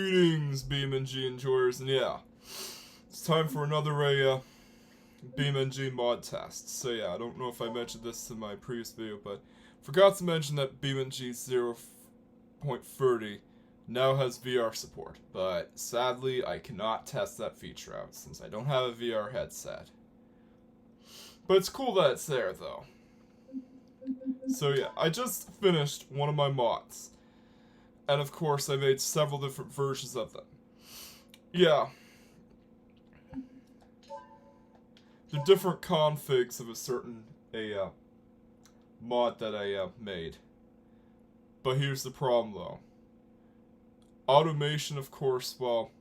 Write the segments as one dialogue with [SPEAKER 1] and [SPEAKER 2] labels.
[SPEAKER 1] Greetings, BeamNG enjoyers, and yeah, it's time for another BeamNG mod test. So yeah, I don't know if I mentioned this in my previous video, but forgot to mention that BeamNG 0.30 now has VR support, but sadly I cannot test that feature out since I don't have a VR headset. But it's cool that it's there though. So yeah, I just finished one of my mods. And of course, I made several different versions of them. Yeah. They're different configs of a certain mod that I made. But here's the problem though. Automation, of course, well,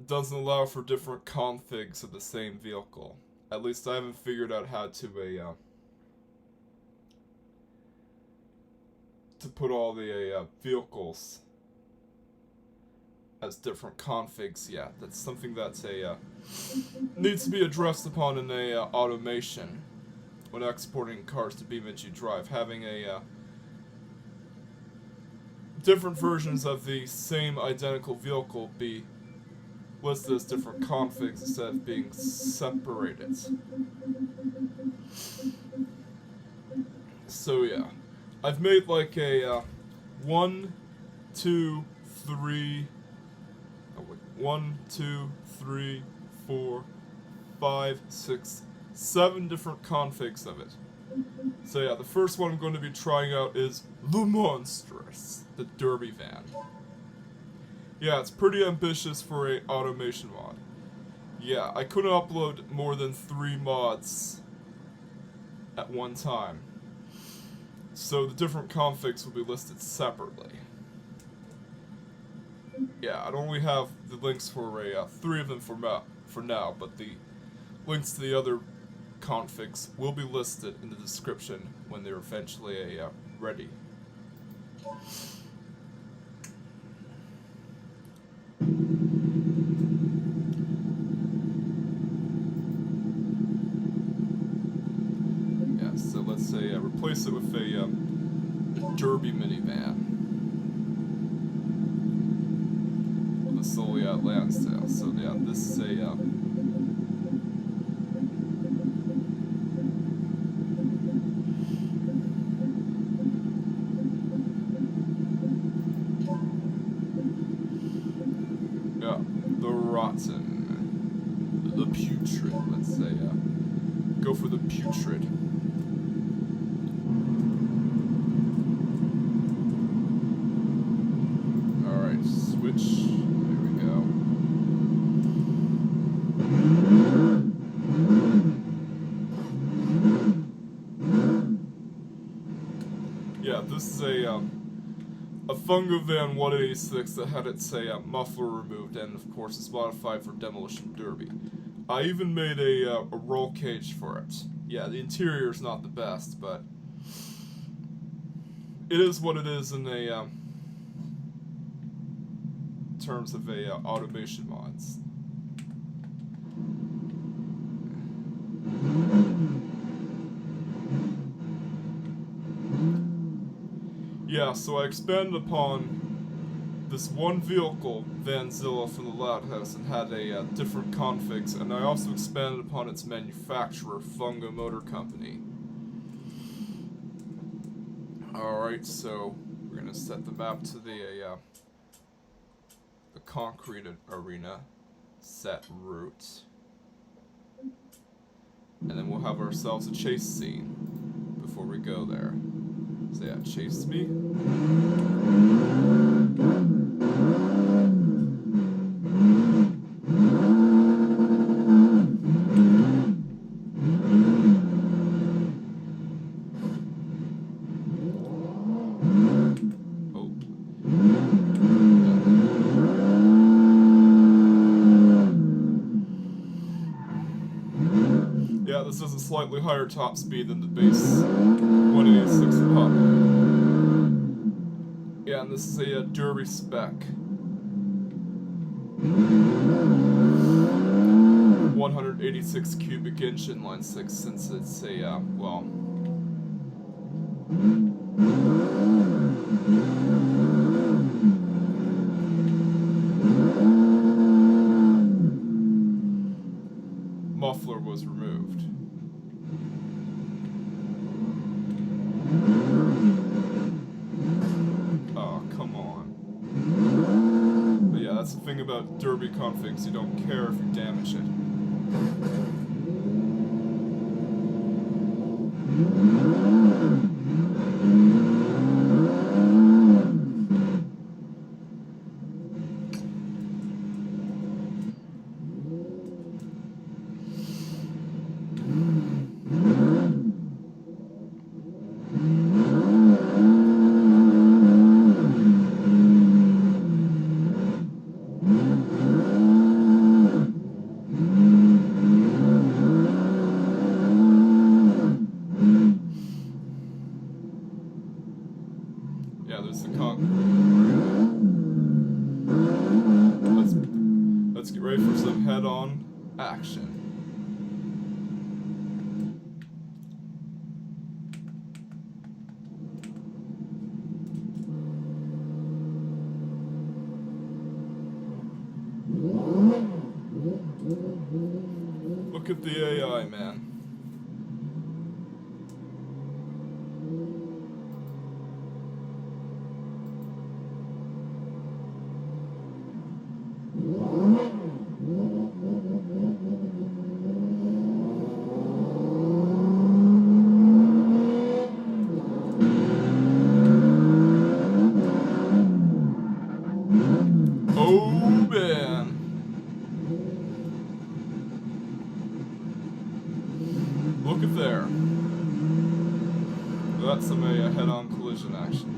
[SPEAKER 1] doesn't allow for different configs of the same vehicle. At least I haven't figured out how to put all the vehicles as different configs yet. That's something that's needs to be addressed upon in automation when exporting cars to BeamNG.drive. Having different versions of the same identical vehicle be listed as different configs instead of being separated. So yeah. I've made like a 1, 2, 3, 4, 5, 6, 7 different configs of it. So yeah, the first one I'm going to be trying out is the Monstrous, the Derby van. Yeah, it's pretty ambitious for a automation mod. Yeah, I couldn't upload more than 3 mods at one time. So the different configs will be listed separately. Yeah, I'd only have the links for 3 of them for now, but the links to the other configs will be listed in the description when they're eventually ready. Yeah, so let's say replace it with a Derby minivan with a solely at Lansdale. So yeah, this is a the rotten, the putrid. Let's say go for the putrid. Alright, switch. There we go. Yeah, this is a Fungo van 186 that had its muffler removed and of course it's modified for Demolition Derby. I even made a roll cage for it. Yeah, the interior is not the best, but it is what it is in terms of automation mods. Yeah, so I expanded upon this one vehicle, Vanzilla from the Loud House, and had different configs, and I also expanded upon its manufacturer, Fungo Motor Company. Alright, so we're gonna set the map to the concrete arena, set route, and then we'll have ourselves a chase scene before we go there. So yeah, chase me. Yeah, this is a slightly higher top speed than the base 186 pop. Yeah, and this is a Derby spec. 186 cubic inch inline 6 since it's a, well, that's the thing about derby configs, you don't care if you damage it. Yeah, there's the Let's get ready for some head-on action. Look at the AI, man. Oh, man. Look at there. That's some head-on collision action.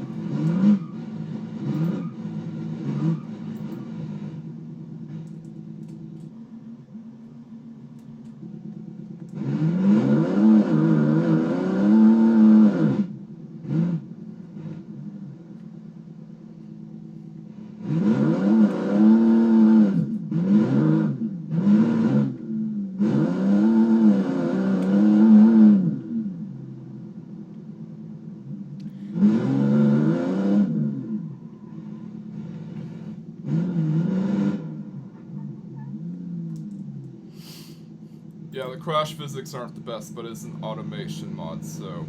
[SPEAKER 1] Yeah, the crash physics aren't the best, but it's an automation mod, so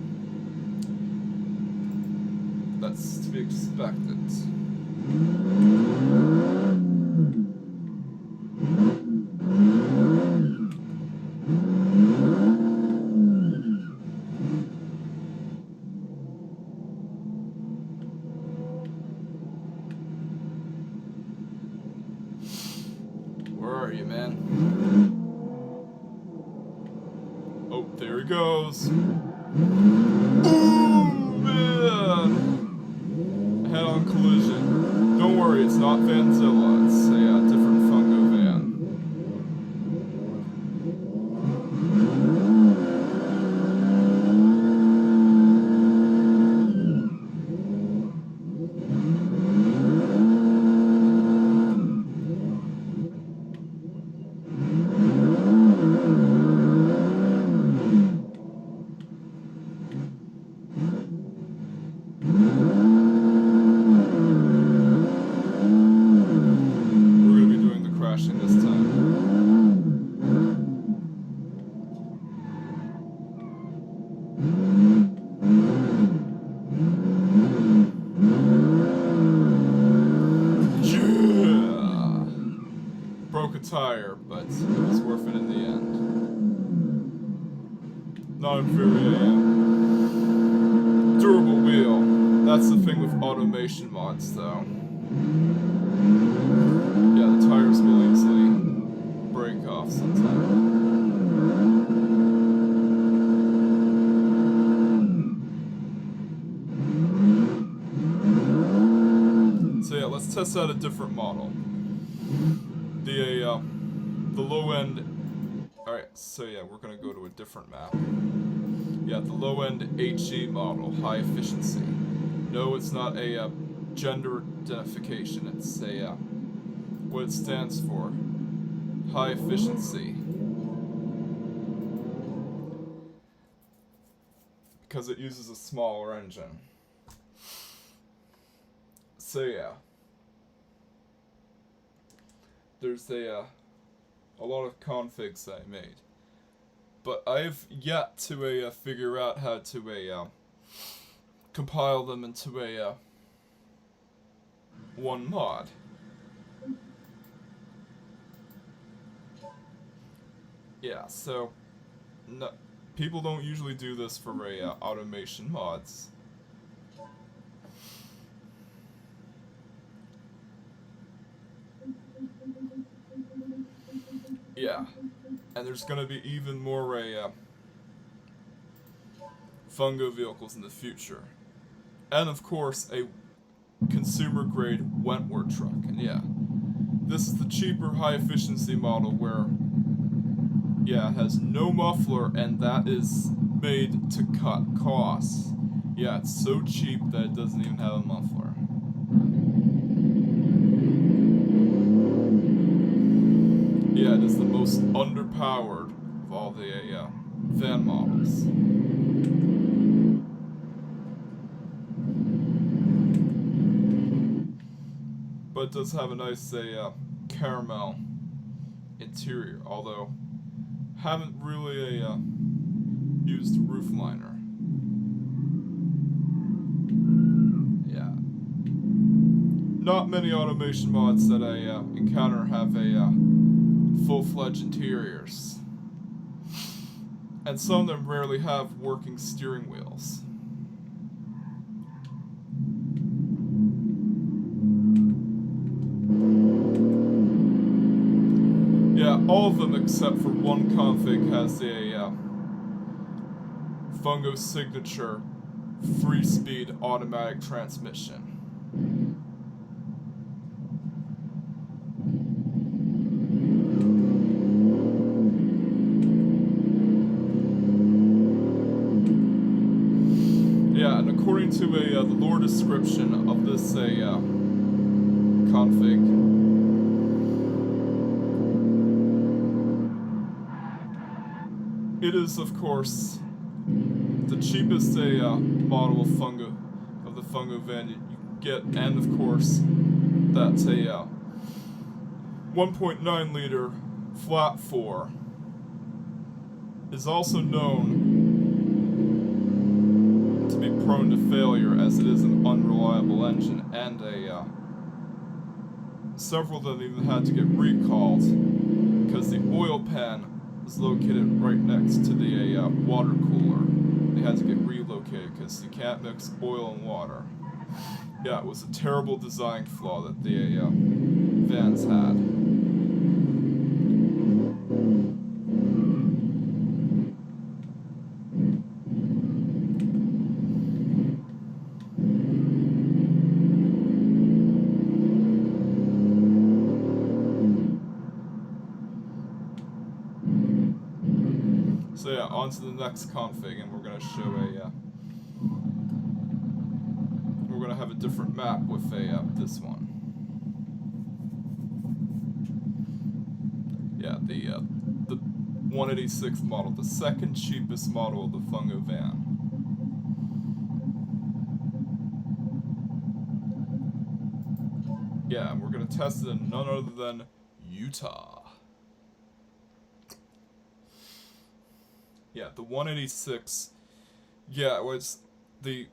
[SPEAKER 1] that's to be expected. Where are you, man? Oh, there he goes. Ooh, man! Head-on collision. Don't worry, it's not Vanzilla. It's a different Fungo van. This time. Yeah! Broke a tire, but it was worth it in the end. Not a very durable wheel. That's the thing with automation mods, though. Yeah, the tires will easily break off sometimes. So yeah, let's test out a different model. The low end. All right, so yeah, we're gonna go to a different map. Yeah, the low end HE model, high efficiency. No, it's not a gender identification. It's what it stands for. High efficiency. Because it uses a smaller engine. So yeah. There's a lot of configs I made. But I've yet to figure out how to compile them into one mod. Yeah, so no, people don't usually do this for automation mods. Yeah, and there's gonna be even more Fungo vehicles in the future, and of course a consumer grade Wentward truck. And yeah, this is the cheaper, high efficiency model where, yeah, it has no muffler, and that is made to cut costs. Yeah, it's so cheap that it doesn't even have a muffler. Yeah, it is the most underpowered of all the van models. But it does have a nice caramel interior, although haven't really used roof liner. Yeah. Not many automation mods that I encounter have full-fledged interiors. And some of them rarely have working steering wheels. Yeah, all of them except for one config has a Fungo signature 3-speed automatic transmission. Yeah, and according to the lore description of this config, it is of course the cheapest model of the Fungo van you can get, and of course that's a 1.9 liter flat 4 is also known to be prone to failure as it is an unreliable engine, and several of them even had to get recalled because the oil pan is located right next to the water cooler. They had to get relocated because you can't mix oil and water. Yeah, it was a terrible design flaw that the vans had. So yeah, on to the next config, and we're gonna show we're gonna have a different map with this one. Yeah, the 186 model, the second cheapest model of the Fungo van. Yeah, and we're gonna test it in none other than Utah. Yeah, the 186. Yeah, it was the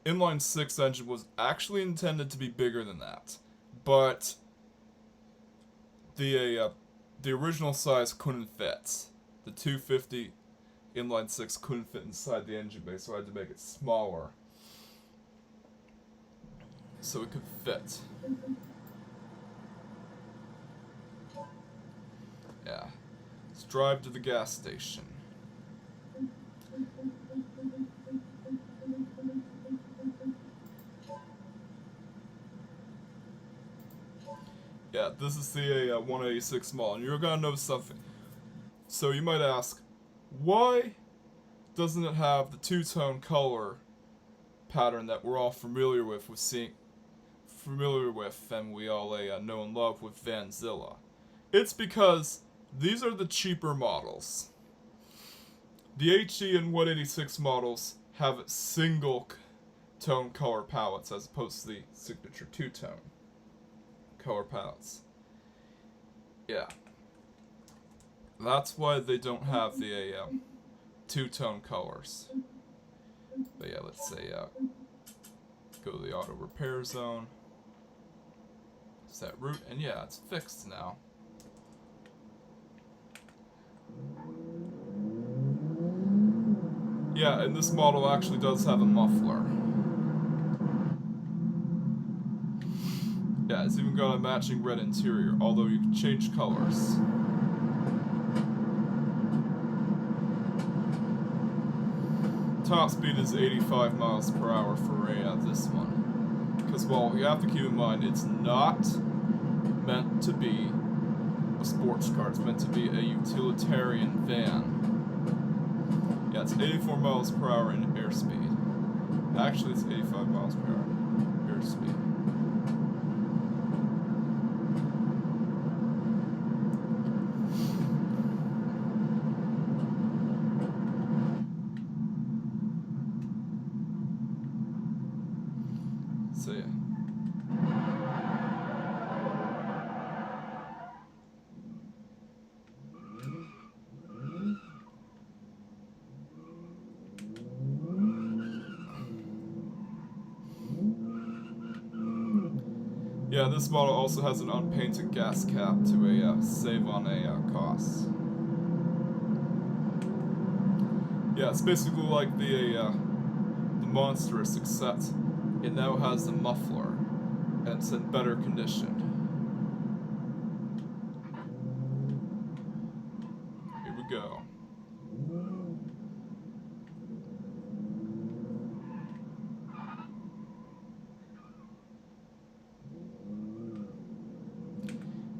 [SPEAKER 1] inline 6 engine was actually intended to be bigger than that, but the original size couldn't fit. The 250 inline 6 couldn't fit inside the engine bay, so I had to make it smaller so it could fit. Yeah, let's drive to the gas station. Yeah, this is the 186 model, and you're gonna know something. So you might ask, why doesn't it have the two-tone color pattern that we're all familiar with and we all know and love with Vanzilla? It's because these are the cheaper models. The HE and 186 models have single tone color palettes as opposed to the signature two-tone color palettes. Yeah. That's why they don't have the two-tone colors. But yeah, let's say go to the auto repair zone. Set route, and yeah, it's fixed now. Yeah, and this model actually does have a muffler. Yeah, it's even got a matching red interior, although you can change colors. Top speed is 85 miles per hour for this one. Because, well, you have to keep in mind, it's not meant to be a sports car. It's meant to be a utilitarian van. Yeah, it's 84 miles per hour in airspeed. Actually, it's 85 miles per hour airspeed. So yeah. Yeah, this model also has an unpainted gas cap to save on costs. Yeah, it's basically like the Monstrous, except it now has the muffler, and it's in better condition. Here we go.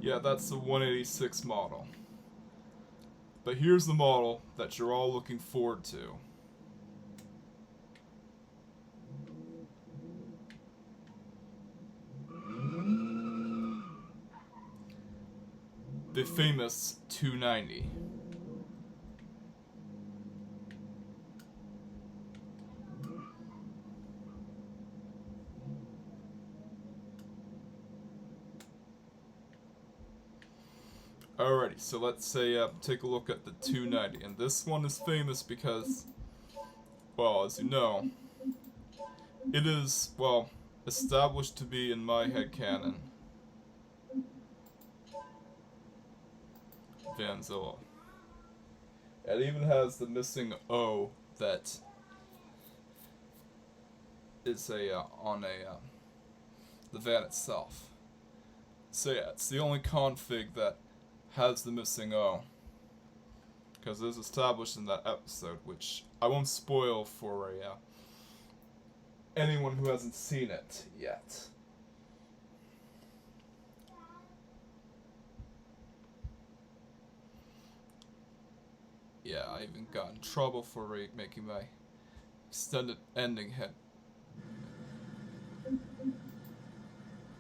[SPEAKER 1] Yeah, that's the 186 model. But here's the model that you're all looking forward to. The famous 290. Alrighty, so let's say take a look at the 290, and this one is famous because, well, as you know, it is, well, established to be, in my headcanon, Vanzilla. It even has the missing O that is on the van itself. So yeah, it's the only config that has the missing O, because it was established in that episode, which I won't spoil for anyone who hasn't seen it yet. Yeah, I even got in trouble for making my extended ending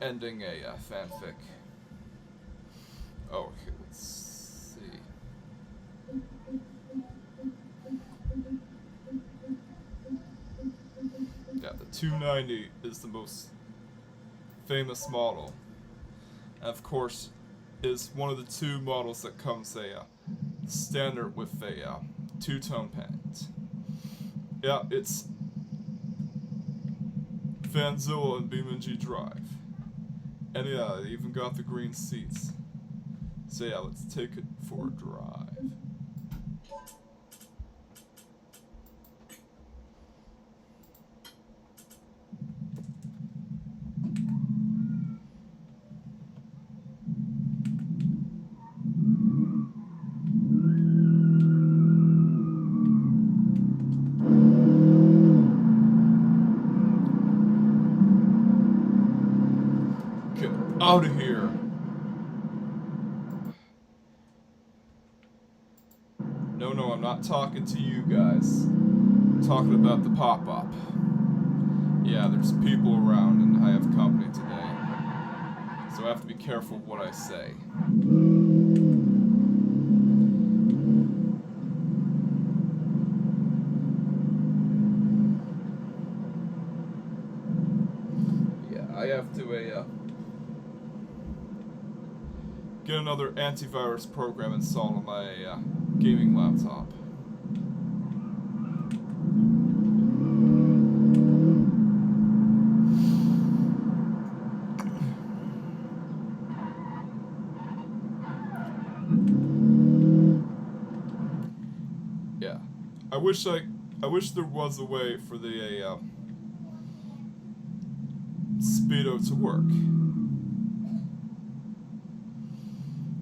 [SPEAKER 1] ending a fanfic. Oh, okay, let's see. Yeah, the 290 is the most famous model. And of course, is one of the two models that comes standard with a two-tone paint. Yeah, it's Vanzilla and BeamNG.drive. And yeah, they even got the green seats. So yeah, let's take it for a drive. Get out of here. No, I'm not talking to you guys. I'm talking about the pop-up. Yeah, there's people around and I have company today. So I have to be careful of what I say. Yeah, I have to get another antivirus program installed on my gaming laptop. Yeah, I I wish there was a way for the speedo to work.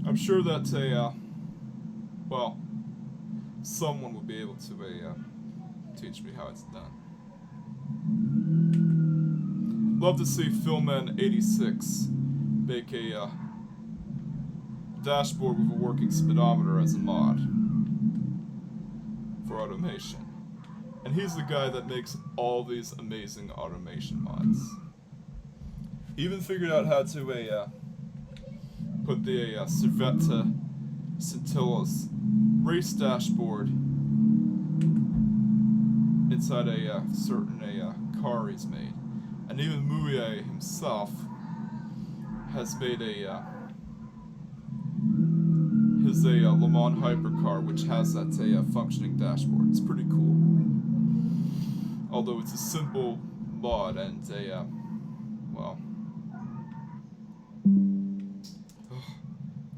[SPEAKER 1] I'm sure that well, someone will be able to teach me how it's done. Love to see Philman86 make a dashboard with a working speedometer as a mod for automation. And he's the guy that makes all these amazing automation mods. Even figured out how to put the Cervetta Scintilla's race dashboard inside a certain car he's made. And even Mouillet himself has made his Le Mans hypercar, which has that functioning dashboard. It's pretty cool. Although it's a simple mod and well,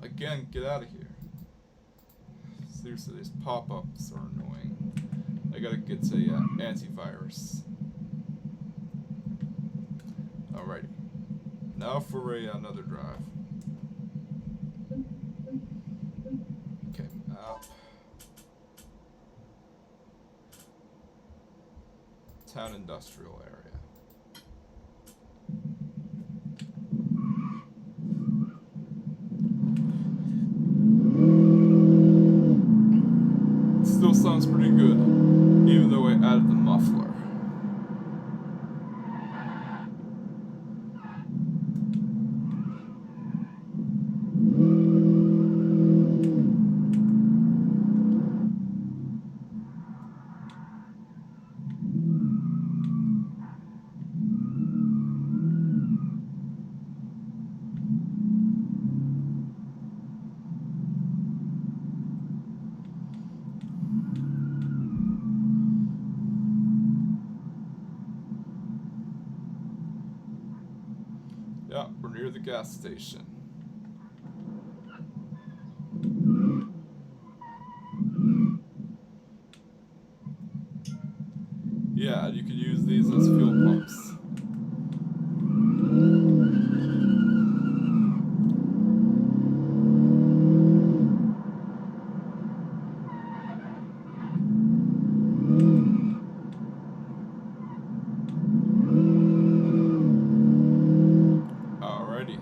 [SPEAKER 1] again, get out of here. Seriously, these pop-ups are annoying. I gotta get to antivirus. Alrighty. Now for another drive. Okay, map. Town industrial area. Still sounds pretty good, even though I added the muffler. Yeah, we're near the gas station. Yeah, you can use these as fuel pumps. Alrighty.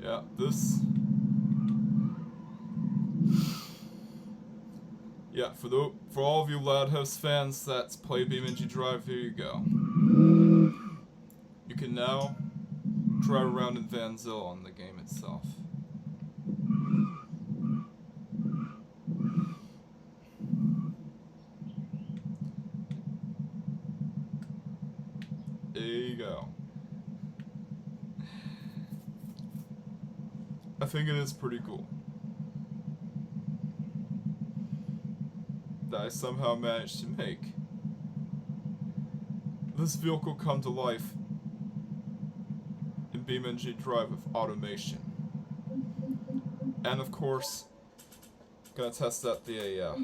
[SPEAKER 1] Yeah, this. Yeah, for all of you Loud House fans that play BeamNG.drive, here you go. You can now drive around in Van Zyl on the game itself. There you go. I think it is pretty cool that I somehow managed to make this vehicle come to life in BeamNG.drive with automation. And of course, gonna test out the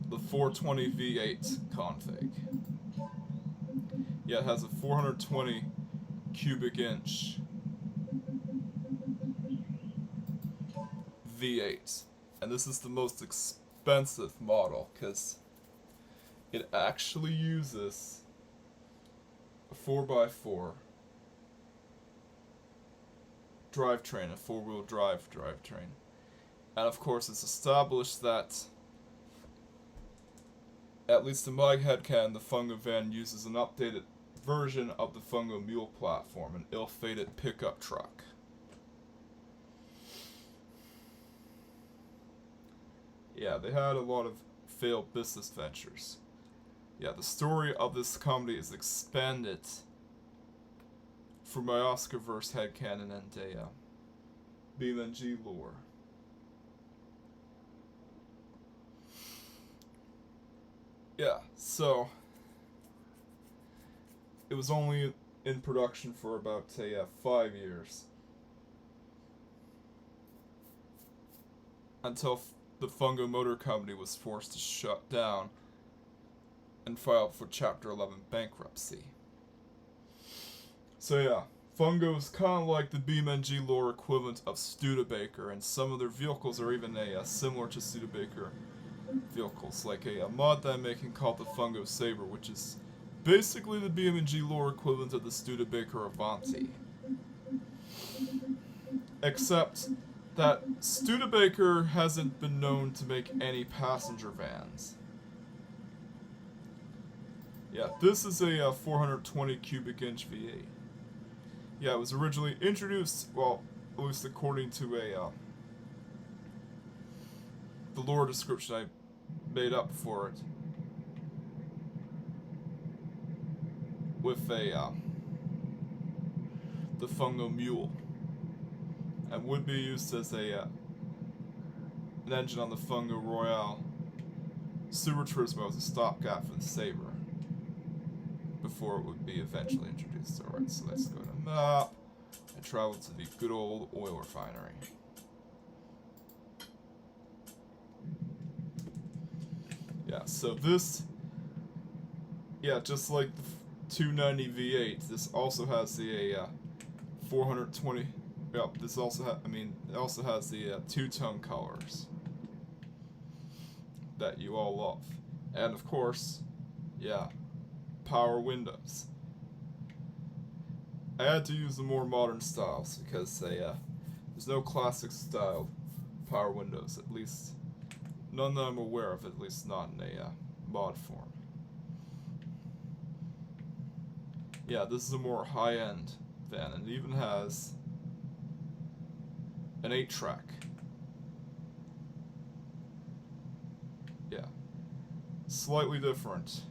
[SPEAKER 1] the 420 V8 config. Yeah, it has a 420 cubic inch V8, and this is the most expensive model because it actually uses a 4x4 drivetrain, a four-wheel drive drivetrain. And of course it's established that, at least in my headcanon, the Fungo van uses an updated version of the Fungo Mule platform, an ill-fated pickup truck. Yeah, they had a lot of failed business ventures. Yeah, the story of this company is expanded from my Oscarverse headcanon and BeamNG lore. Yeah, so it was only in production for about 5 years. Until the Fungo Motor Company was forced to shut down and file for Chapter 11 bankruptcy. So yeah, Fungo is kind of like the BeamNG lore equivalent of Studebaker, and some of their vehicles are even similar to Studebaker vehicles, like a mod that I'm making called the Fungo Saber, which is basically the BeamNG lore equivalent of the Studebaker Avanti. Except that Studebaker hasn't been known to make any passenger vans. Yeah, this is a 420 cubic inch V8. Yeah, it was originally introduced, well, at least according to the lore description I made up for it, with the Fungo Mule, and would be used as an engine on the Fungo Royale Super Turismo as a stopgap for the Sabre, before it would be eventually introduced. Alright, so let's go to map and travel to the good old oil refinery. Yeah, so this, yeah, just like the 290 V8, this also has the 420. Yep, this also it also has the two-tone colors that you all love, and of course, yeah, power windows. I had to use the more modern styles because there's no classic style power windows, at least none that I'm aware of, at least not in a mod form. Yeah, this is a more high-end van, and it even has an 8-track. Yeah, slightly different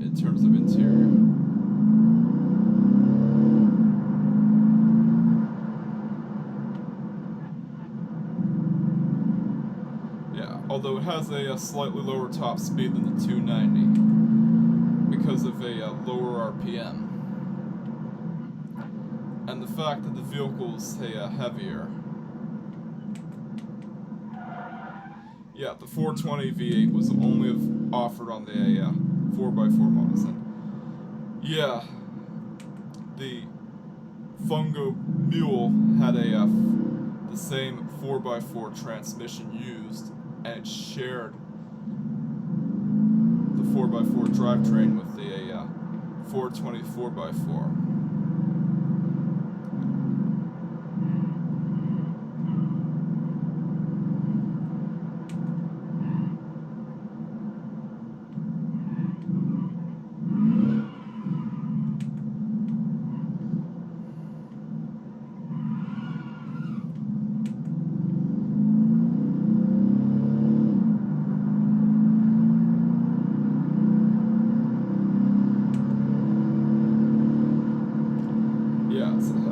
[SPEAKER 1] in terms of interior. Yeah, although it has a slightly lower top speed than the 290 because of a lower RPM. And the fact that the vehicle's heavier. Yeah, the 420 V8 was only offered on the 4x4 models. And yeah, the Fungo Mule had the same 4x4 transmission used, and it shared the 4x4 drivetrain with the 420 4x4.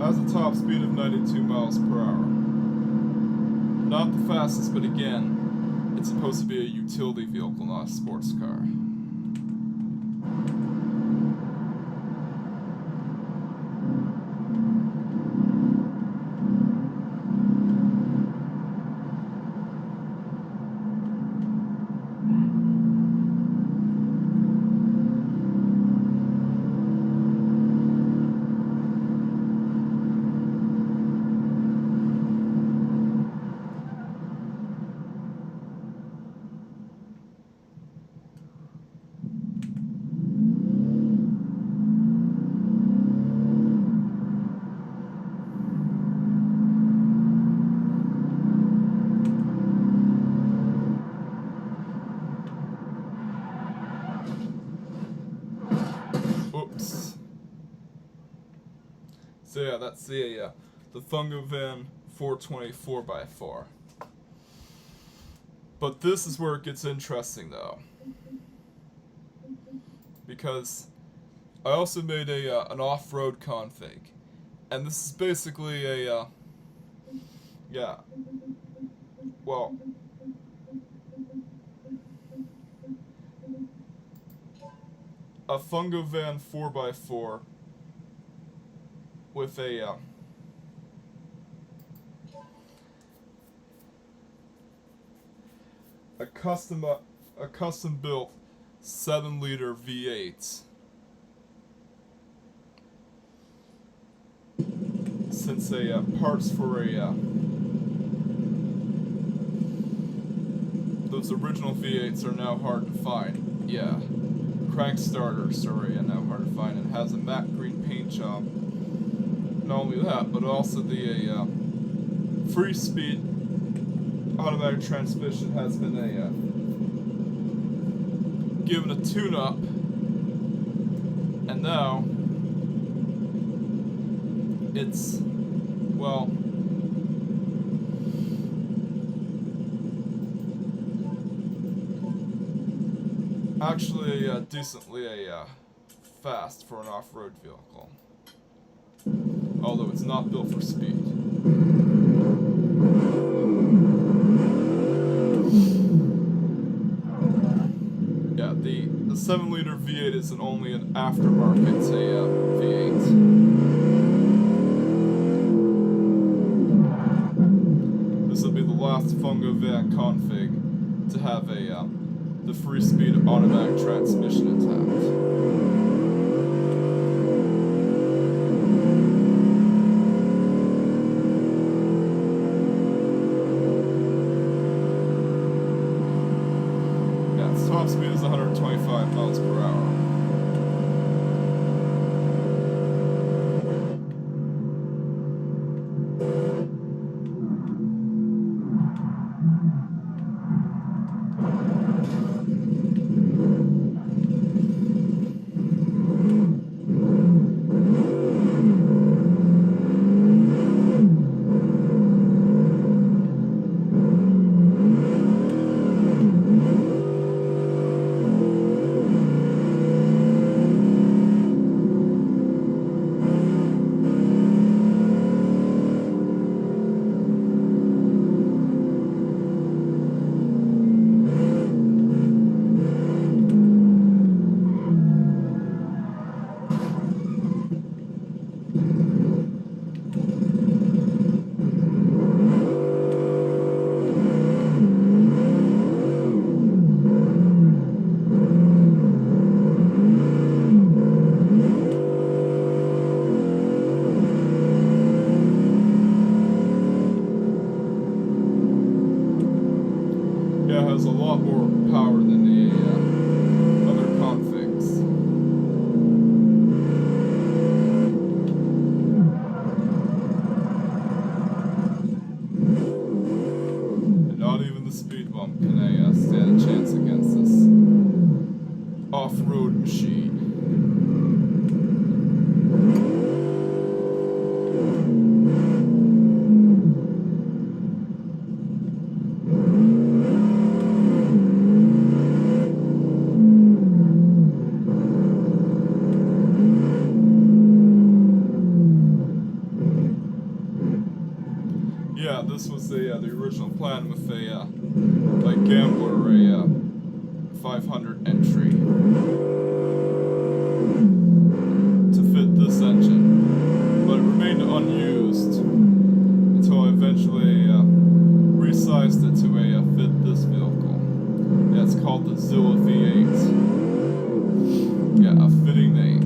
[SPEAKER 1] Has a top speed of 92 miles per hour. Not the fastest, but again, it's supposed to be a utility vehicle, not a sports car. Oops. So yeah, that's the Fungo Van 420 4x4. But this is where it gets interesting, though, because I also made an off-road config, and this is basically a yeah, well, a Fungo van 4x4 with a custom built 7-liter V8. Since parts for those original V8s are now hard to find. Yeah, crank starters are now hard to find, and has a matte green paint job. Not only that, but also the 3-speed automatic transmission has been given a tune-up, and now it's, well, actually decently fast for an off-road vehicle, although it's not built for speed. Yeah, the 7-liter V8 isn't only an aftermarket V8. This will be the last Fungo van config to have the 3-speed automatic transmission attached. Top speed is 125 miles per hour. Yeah, it has a lot more power than the other configs. And not even the speed bump can stand a chance against this off-road machine. Yeah, this was the original plan with a like Gambler, a 500 entry to fit this engine, but it remained unused until I eventually resized it to fit this vehicle. Yeah, it's called the Zilla V8. Yeah, a fitting name.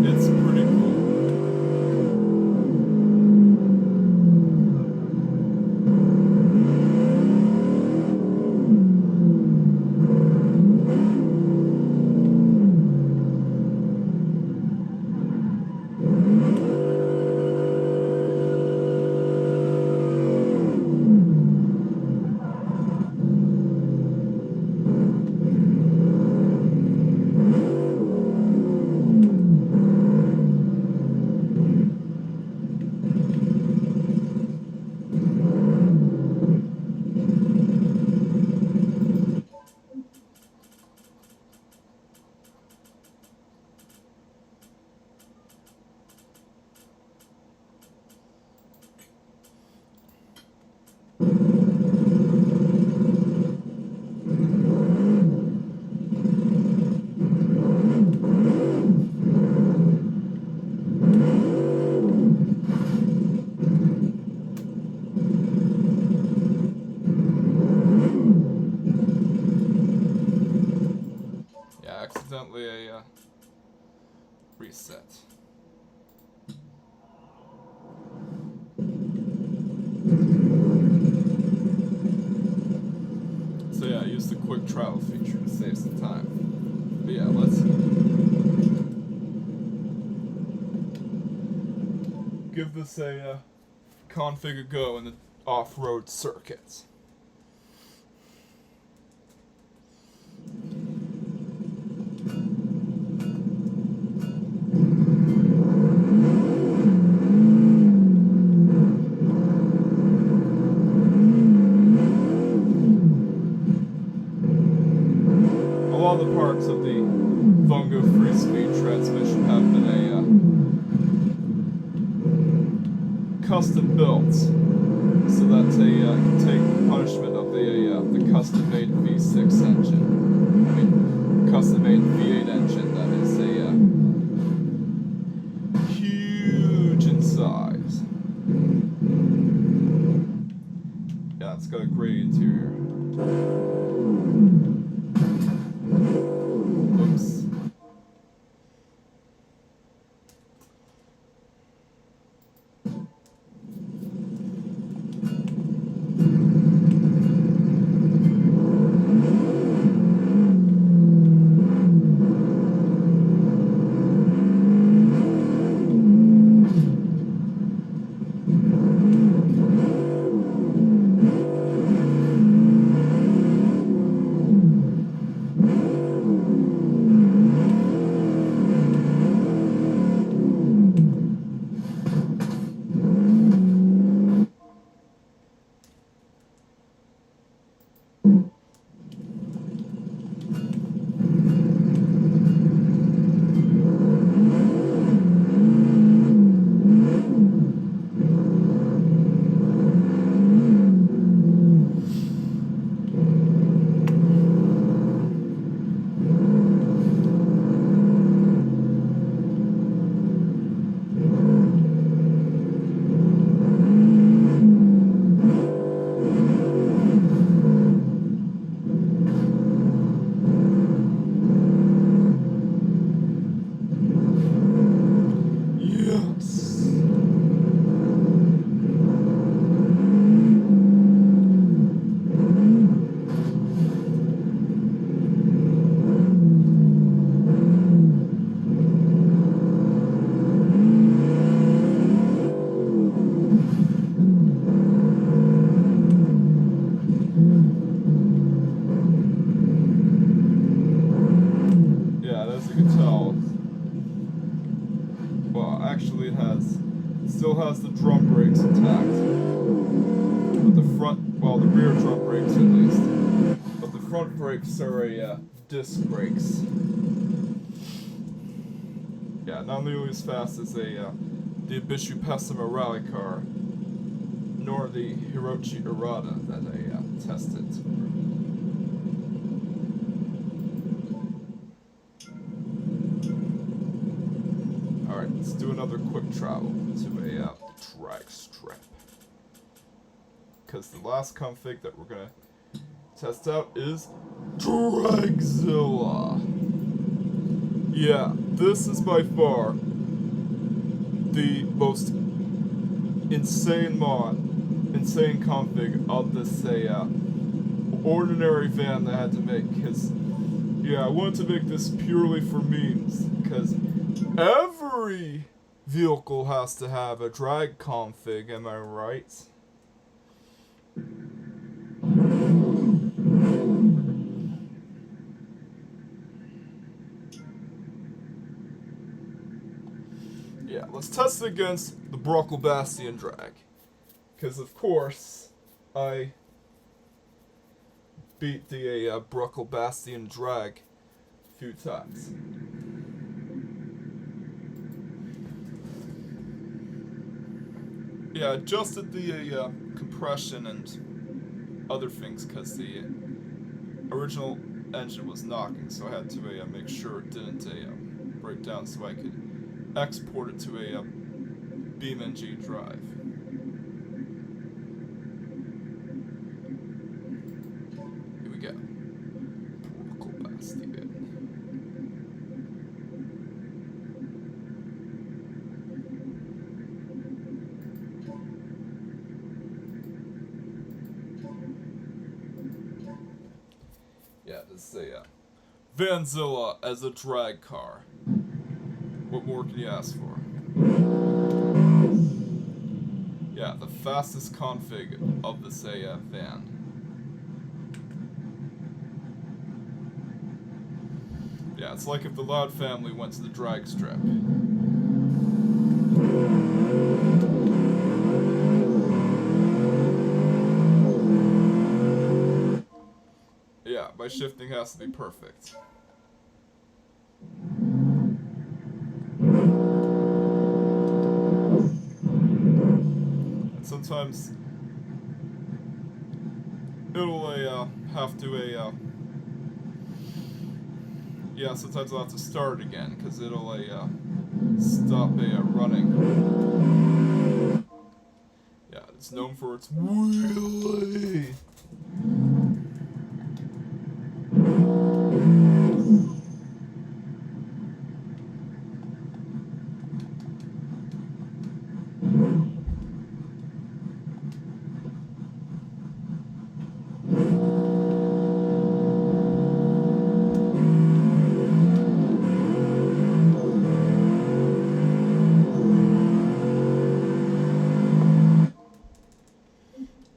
[SPEAKER 1] It's pretty cool. accidentally a reset. So yeah, I used the quick travel feature to save some time. But yeah, let's give this a config a go in the off-road circuits. A lot of the parts of the Fungo 3-speed transmission have been custom built, so that they can take the punishment of the custom-made V6 engine. I mean, custom-made V8 engine that is huge in size. Yeah, it's got a great interior. Oops. Still has the drum brakes intact, but the rear drum brakes at least, but the front brakes are disc brakes. Yeah, not nearly as fast as the Ibishu Pessima rally car, nor the Hirochi Arata that I tested. Alright, let's do another quick travel to a drag strip. Because the last config that we're going to test out is Dragzilla. Yeah, this is by far the most insane config of this ordinary van that I had to make. Because, yeah, I wanted to make this purely for memes. Because every vehicle has to have a drag config, am I right? Yeah, let's test it against the Brockelbastian drag. Because, of course, I beat the Brockelbastian drag a few times. Yeah, adjusted the compression and other things because the original engine was knocking, so I had to make sure it didn't break down so I could export it to a BeamNG.drive. Here we go. Brockelbastian. this Vanzilla as a drag car. What more can you ask for? Yeah, the fastest config of this van. Yeah, it's like if the Loud family went to the drag strip. Yeah, my shifting has to be perfect. And sometimes it'll have to yeah, sometimes I'll have to start again because it'll stop running. Yeah, it's known for its wheelie.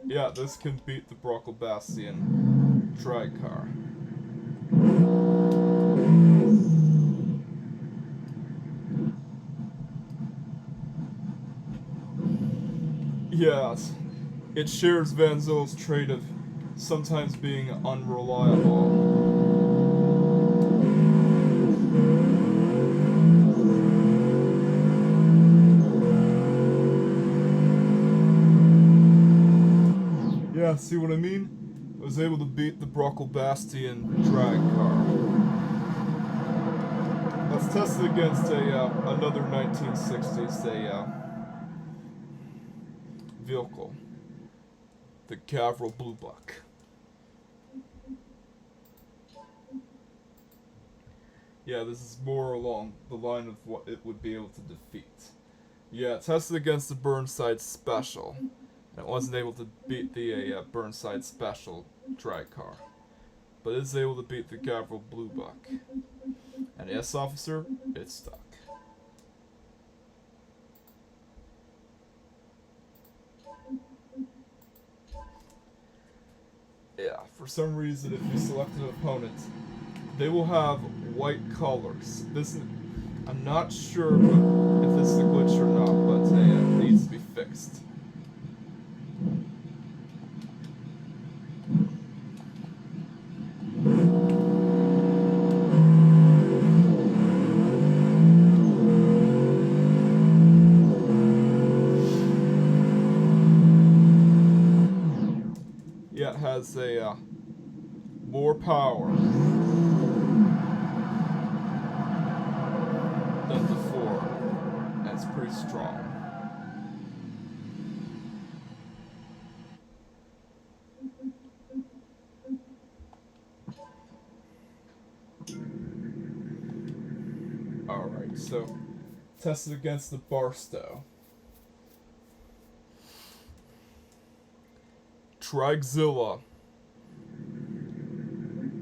[SPEAKER 1] Yeah, this can beat the Brockelbastian drag car. Yes, it shares Vanzilla's trait of sometimes being unreliable. Yeah, see what I mean? I was able to beat the Brockelbastian drag car. Let's test it against another 1960s vehicle. The Gavril Bluebuck. Yeah, this is more along the line of what it would be able to defeat. Yeah, tested against the Burnside Special. And it wasn't able to beat the Burnside Special drag car. But it is able to beat the Gavril Bluebuck. And yes, officer, it's stuck. Yeah, for some reason, if you select an opponent, they will have white colors. I'm not sure if this is a glitch or not, but it needs to be fixed. Yeah, it has more power than before, and it's pretty strong. Alright, so tested against the Barstow. Dragzilla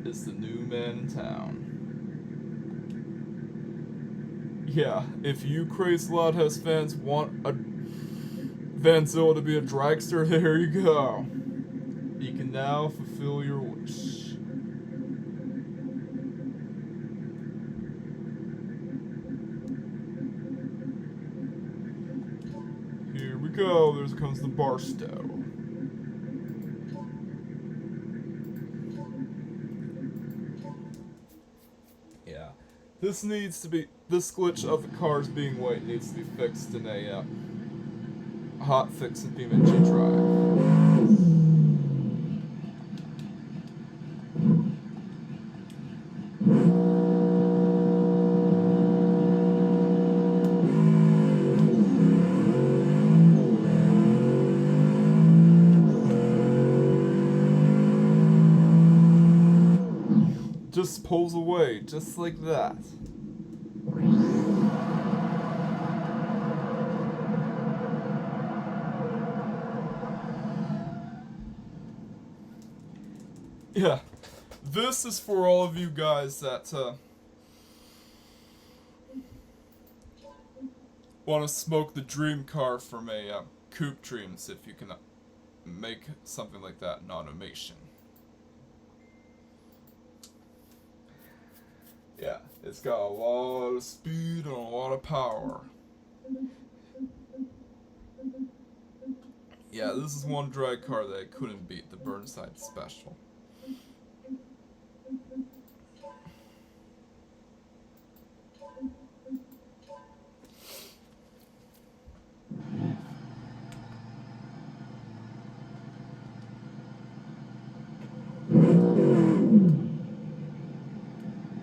[SPEAKER 1] is the new man in town. Yeah, if you Crazy Loud House fans want a Vanzilla to be a dragster, here you go. You can now fulfill your wish. Here we go, there comes the Barstow. Yeah. This glitch of the cars being white needs to be fixed in a hot fix in BeamNG.drive. Just pulls away, just like that. Yeah, this is for all of you guys that want to smoke the dream car from a Coupe Dreams, if you can make something like that in automation. Yeah, it's got a lot of speed and a lot of power. Yeah, this is one drag car that I couldn't beat, the Burnside Special.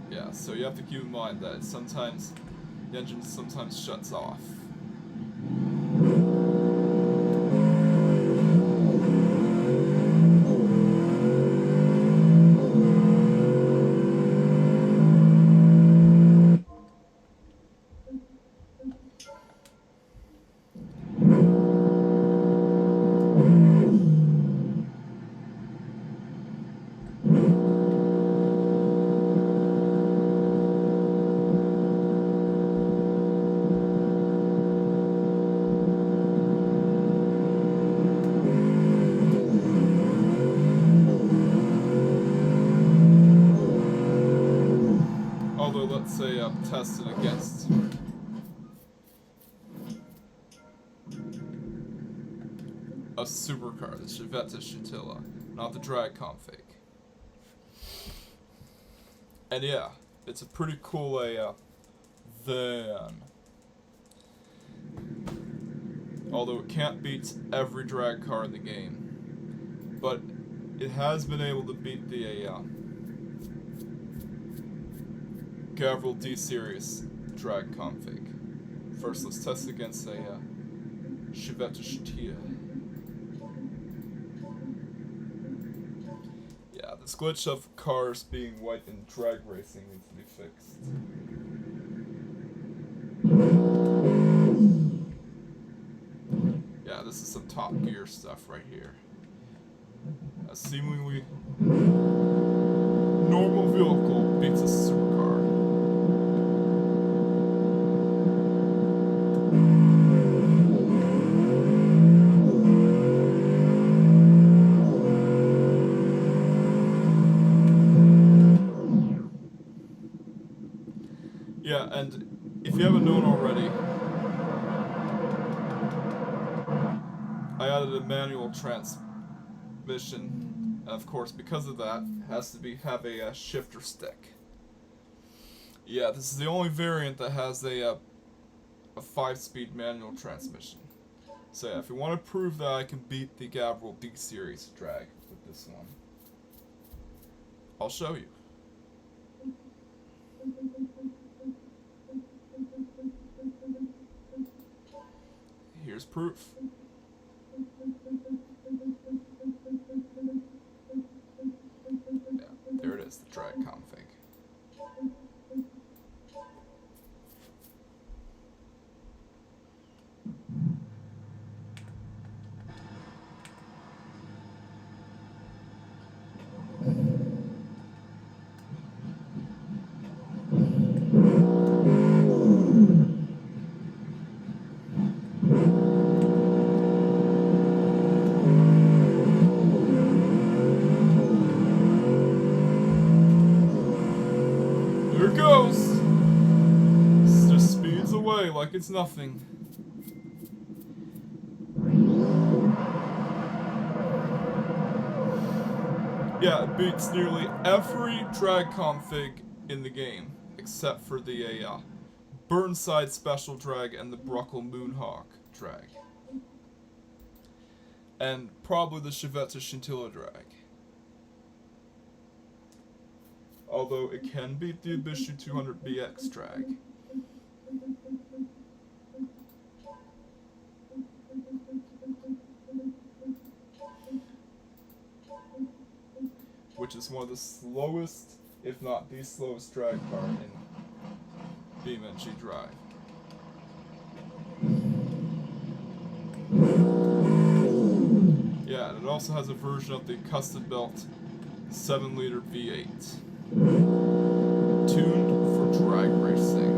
[SPEAKER 1] Yeah, so you have to keep in mind that sometimes the engine sometimes shuts off. Although, let's say I'm tested against a supercar, the Chevette Chatilla, not the drag config. And yeah, it's a pretty cool van. Although it can't beat every drag car in the game, but it has been able to beat the Gavril D-Series drag config. First, let's test against a Chevette Chatilla. Yeah, this glitch of cars being white in drag racing needs to be fixed. Yeah, this is some Top Gear stuff right here. A seemingly normal vehicle beats a supercar. Yeah, and if you haven't known already, I added a manual transmission, and of course, because of that, it has to have a shifter stick. Yeah, this is the only variant that has a 5-speed manual transmission. So yeah, if you want to prove that I can beat the Gavril D-Series drag with this one, I'll show you. Here's proof. Yeah, there it is, the drag config. There it goes! It just speeds away like it's nothing. Yeah, it beats nearly every drag config in the game, except for the Burnside Special drag and the Bruckle Moonhawk drag. And probably the Chevette Chatilla drag. Although it can beat the Ibishu 200BX drag. Which is one of the slowest, if not the slowest drag car in BeamNG.drive. Yeah, and it also has a version of the custom built 7-liter V8. Tuned for drag racing.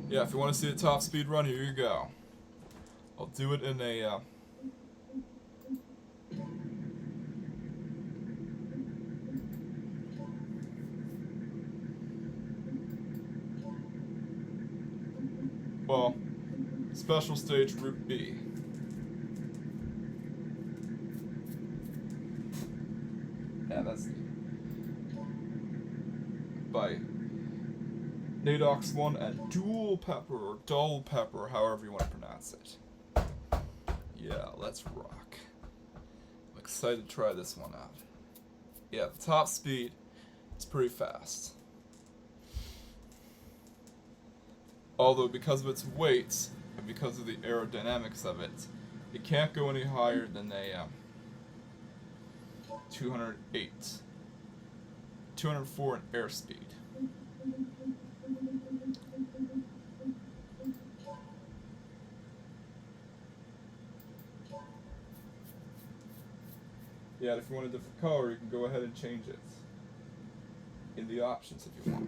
[SPEAKER 1] Yeah, if you want to see a top speed run, here you go. I'll do it in a well, special stage Route B. Yeah, that's by Nadox 1 and Dual Pepper, or Dull Pepper, however you want to pronounce it. Yeah, let's rock. I'm excited to try this one out. Yeah, the top speed is pretty fast. Although because of its weight, and because of the aerodynamics of it, it can't go any higher than a 204 in airspeed. Yeah, and if you want a different color, you can go ahead and change it in the options if you want.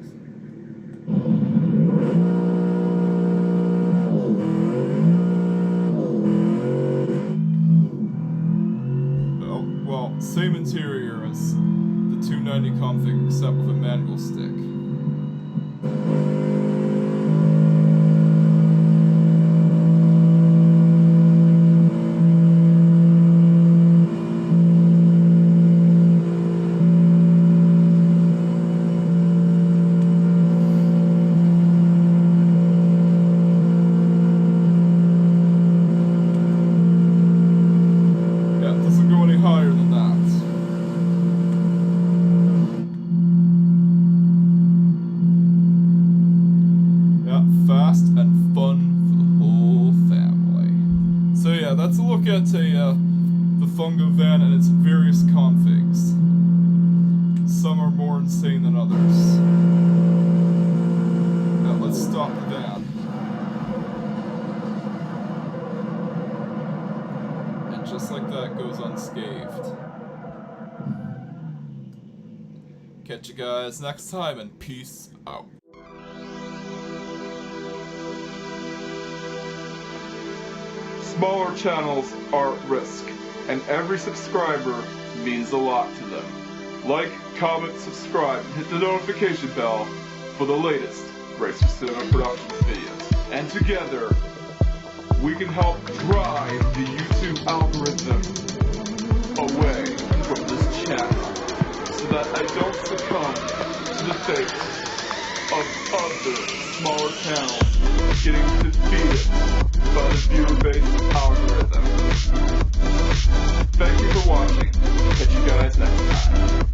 [SPEAKER 1] Well, same interior as the 290 config, except with a manual stick. Fast and fun for the whole family. So yeah, that's a look at the Fungo van and its various configs. Some are more insane than others. Now let's stop the van. And just like that, goes unscathed. Catch you guys next time, and peace out.
[SPEAKER 2] Smaller channels are at risk, and every subscriber means a lot to them. Like, comment, subscribe, and hit the notification bell for the latest Racer Cinema Productions videos. And together, we can help drive the YouTube algorithm away from this channel, so that I don't succumb to the fate of other smaller channels getting defeated by the viewer-based algorithm. Thank you for watching. Catch you guys next time.